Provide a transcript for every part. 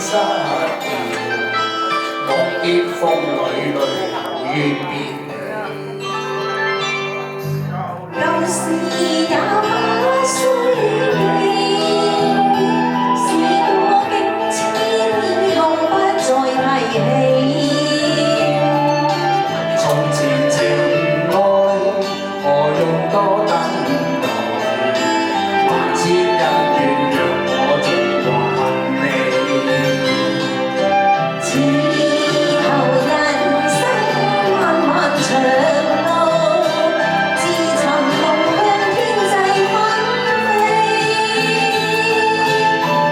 失掉，望結風裏淚願變。舊事也不需記，事過境遷，以後不再提起。從前情愛何用多等待，萬千恩怨讓我盡還你。此後人生漫漫長路，自尋夢向天際紛飛。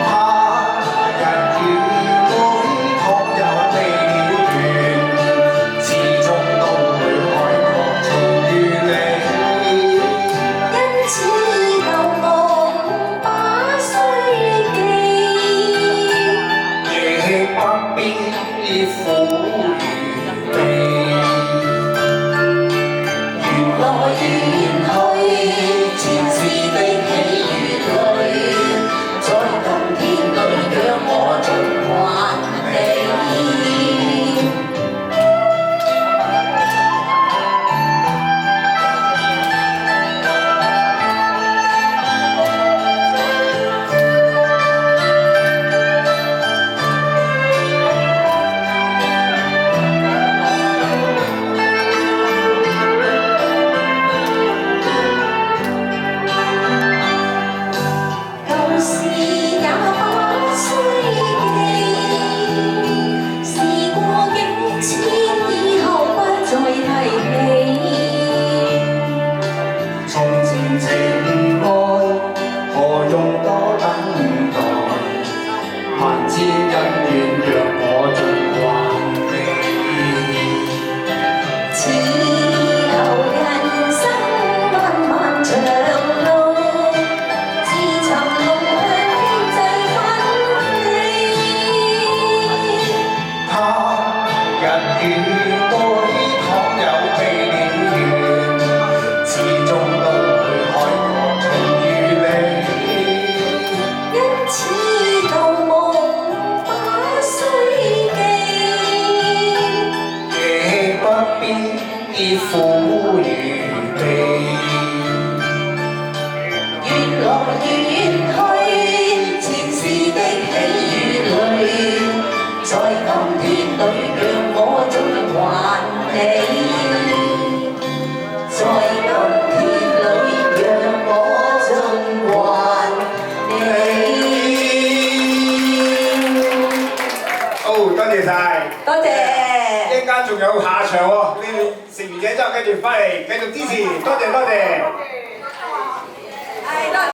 他日與會倘有未了斷，始終都會海角重遇你。因此舊夢把須記，亦不必苦與悲。緣來緣去，前世的喜與淚，在今天裏讓我盡還你。舊事也不須記，事過境遷，以後不再提起。從前情愛何用多等待，萬千恩怨讓我盡還你。此後人生漫漫長路，自尋夢向天際紛飛。他日與會倘有未了緣，始終都會海角重遇你。因此舊夢把須記，亦不必苦與悲。緣來緣去，前世的喜與淚，在今天裏讓我盡還你。在今天裏讓我盡還你。好，多謝晒。多謝。一陣間仲有下場喎，你哋食完嘢之後繼續翻嚟繼續支持，多謝多謝。